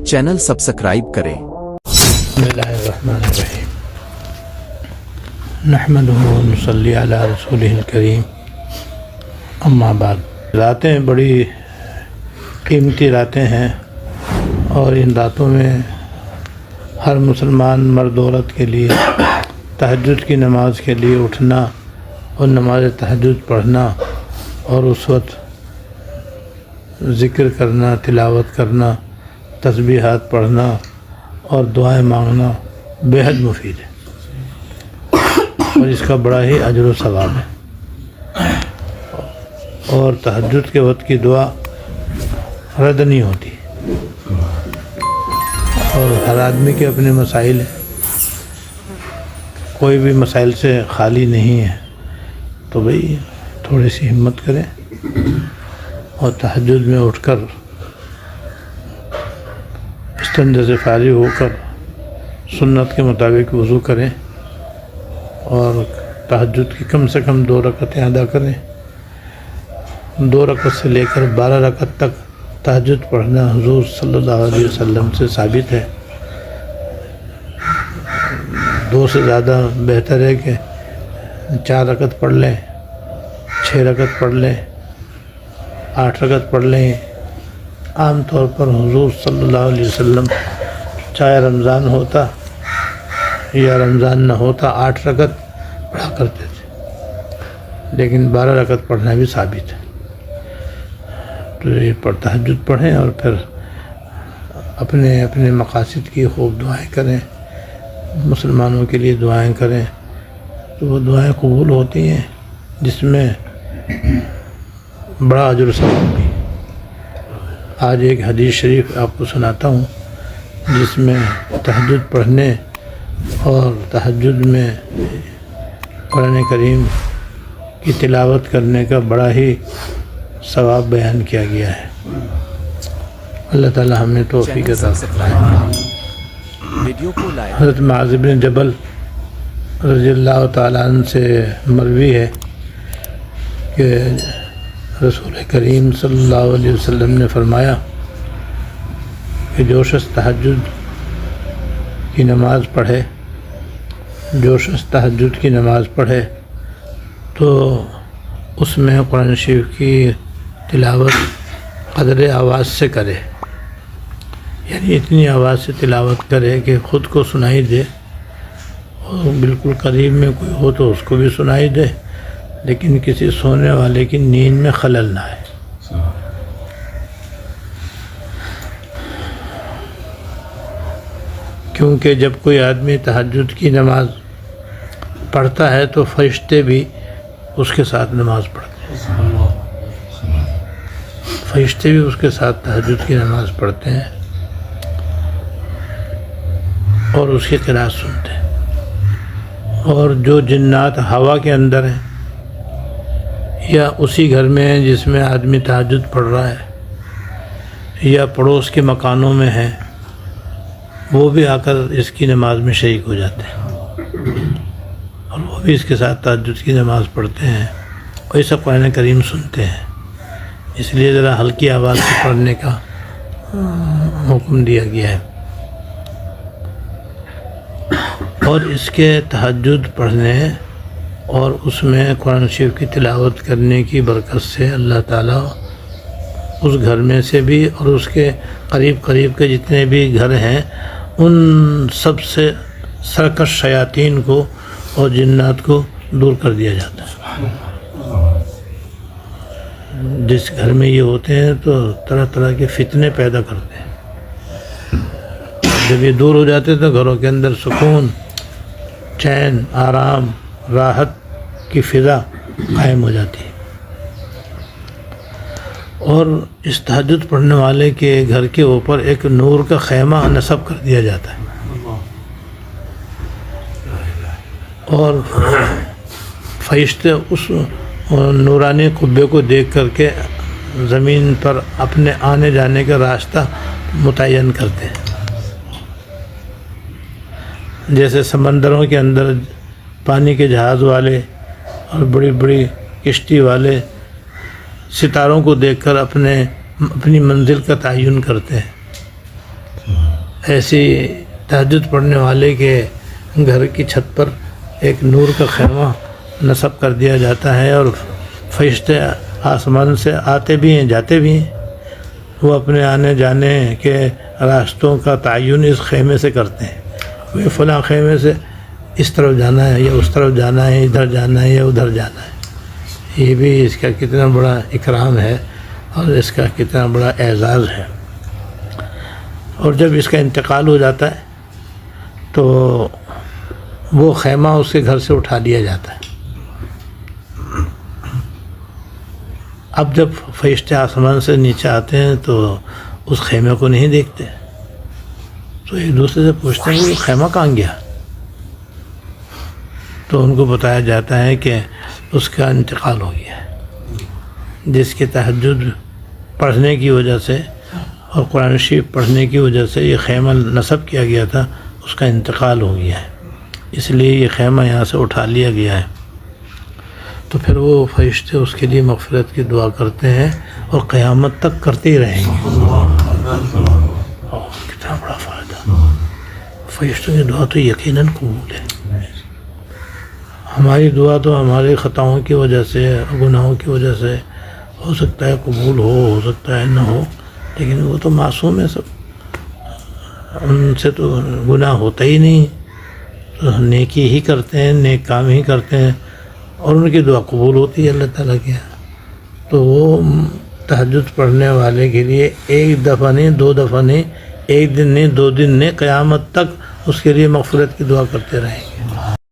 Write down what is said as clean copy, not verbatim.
Channel subscribe करें। बिस्मिल्लाहिर्रहमानिर्रहीम। नहमदुहु व नुसल्ली अला रसूलिहिल करीम। अम्मा बाद। रातें बड़ी कीमती रातें हैं और इन रातों में हर मुसलमान मर्द औरत के लिए तहज्जुद की नमाज के लिए उठना और नमाज तहज्जुद पढ़ना और उस वक्त ज़िक्र करना, तिलावत करना, तस्बीहात पढ़ना और दुआएं मांगना बेहद मुफीद है और इसका बड़ा ही अजर व सवाब है। और तहज्जुद के वक्त की दुआ रद्द नहीं होती और हर आदमी के अपने मसाइल हैं, कोई भी मसाइल से खाली नहीं है। तो भाई थोड़ी सी हिम्मत करें और तहज्जुद में उठकर इस्तंजा से फारिग होकर सुन्नत के मुताबिक वज़ू करें और तहज्जुद की कम से कम 2 रकअतें अदा करें। 2 रकअत से लेकर 12 रकअत तक तहज्जुद पढ़ना हुज़ूर सल्लल्लाहु अलैहि वसल्लम से साबित है। 2 से ज़्यादा बेहतर है कि 4 रकअत पढ़ लें, 6 रकअत पढ़ लें, 8 रकअत पढ़ लें। आम तौर पर हुज़ूर सल्लल्लाहु अलैहि वसल्लम चाहे रमज़ान होता या रमज़ान न होता 8 रकअत पढ़ा करते थे, लेकिन 12 रकअत पढ़ना भी साबित है। तो ये तहज्जुद पढ़ें और फिर अपने अपने मकासद की खूब दुआएं करें, मुसलमानों के लिए दुआएं करें तो वो दुआएं कबूल होती हैं, जिसमें बड़ा अजर सवाब भी। आज एक हदीस शरीफ आपको सुनाता हूँ जिसमें तहज्जुद पढ़ने और तहज्जुद में कुरान करीम की तिलावत करने का बड़ा ही सवाब बयान किया गया है। अल्लाह ताला हमें तौफीक अता फरमाए। वीडियो को लाइक। हज़रत मुआज़ इब्न जबल रज़ियल्लाहु ताला अन्हु से मरवी है कि रसूल करीम सल्लल्लाहु अलैहि वसल्लम ने फरमाया कि जो शख्स तहज्जुद की नमाज़ पढ़े, जो शख्स तहज्जुद की नमाज़ पढ़े तो उसमें कुरान शरीफ की तिलावत क़दर आवाज़ से करे, यानी इतनी आवाज़ से तिलावत करे कि ख़ुद को सुनाई दे और बिल्कुल करीब में कोई हो तो उसको भी सुनाई दे, लेकिन किसी सोने वाले की नींद में खलल ना आए। क्योंकि जब कोई आदमी तहज्जुद की नमाज पढ़ता है तो फरिश्ते भी उसके साथ नमाज पढ़ते हैं, फरिश्ते भी उसके साथ तहज्जुद की नमाज पढ़ते हैं और उसकी क़िराअत सुनते हैं। और जो जिन्नात हवा के अंदर हैं या उसी घर में हैं जिसमें आदमी तहज्जुद पढ़ रहा है या पड़ोस के मकानों में है, वो भी आकर इसकी नमाज में शरीक हो जाते हैं और वो भी इसके साथ तहज्जुद की नमाज पढ़ते हैं और इसका कुरान करीम सुनते हैं। इसलिए ज़रा हल्की आवाज़ से पढ़ने का हुक्म दिया गया है। और इसके तहज्जुद पढ़ने और उसमें कुरान शरीफ की तिलावत करने की बरकत से अल्लाह ताला उस घर में से भी और उसके करीब करीब के जितने भी घर हैं उन सब से सरकश शयातीन को और जिन्नात को दूर कर दिया जाता है। जिस घर में ये होते हैं तो तरह तरह के फितने पैदा करते हैं। जब ये दूर हो जाते हैं तो घरों के अंदर सुकून, चैन, आराम, राहत की फ़िज़ा कायम हो जाती है। और इस तहज्जुद पढ़ने वाले के घर के ऊपर एक नूर का खैमा नस्ब कर दिया जाता है और फरिश्ते उस नूरानी कुब्बे को देख करके ज़मीन पर अपने आने जाने का रास्ता मुतय्यन करते हैं। जैसे समंदरों के अंदर पानी के जहाज़ वाले और बड़ी बड़ी किश्ती वाले सितारों को देखकर अपनी मंजिल का तयन करते हैं, ایسی تہجد پڑھنے والے کے گھر کی چھت پر ایک نور کا خیمہ نصب کر دیا جاتا ہے، اور فرشتے آسمان سے آتے بھی ہیں جاتے بھی ہیں، وہ اپنے آنے جانے کے راستوں کا تعین اس خیمے سے کرتے ہیں، وہ فلاں خیمے سے اس طرف جانا ہے یا اس طرف جانا ہے، ادھر جانا ہے یا ادھر جانا ہے۔ یہ بھی اس کا کتنا بڑا اکرام ہے اور اس کا کتنا بڑا اعزاز ہے۔ اور جب اس کا انتقال ہو جاتا ہے تو وہ خیمہ اس کے گھر سے اٹھا لیا جاتا ہے۔ اب جب فرشتے آسمان سے نیچے آتے ہیں تو اس خیمے کو نہیں دیکھتے، تو ایک دوسرے سے پوچھتے ہیں کہ وہ خیمہ کہاں گیا؟ تو ان کو بتایا جاتا ہے کہ اس کا انتقال ہو گیا ہے، جس کے تہجد پڑھنے کی وجہ سے اور قرآن شریف پڑھنے کی وجہ سے یہ خیمہ نصب کیا گیا تھا، اس کا انتقال ہو گیا ہے، اس لیے یہ خیمہ یہاں سے اٹھا لیا گیا ہے۔ تو پھر وہ فرشتے اس کے لیے مغفرت کی دعا کرتے ہیں اور قیامت تک کرتے ہی رہیں گے۔ کتنا بڑا فائدہ! فرشتوں کی دعا تو یقیناً قبول ہے۔ ہماری دعا تو ہماری خطاؤں کی وجہ سے، گناہوں کی وجہ سے ہو سکتا ہے قبول ہو سکتا ہے نہ ہو، لیکن وہ تو معصوم ہے سب، ان سے تو گناہ ہوتا ہی نہیں، تو نیکی ہی کرتے ہیں، نیک کام ہی کرتے ہیں، اور ان کی دعا قبول ہوتی ہے اللہ تعالیٰ کی۔ تو وہ تہجد پڑھنے والے کے لیے ایک دفعہ نہیں، دو دفعہ نہیں، ایک دن نہیں، دو دن نہیں، قیامت تک اس کے لیے مغفرت کی دعا کرتے رہیں گے۔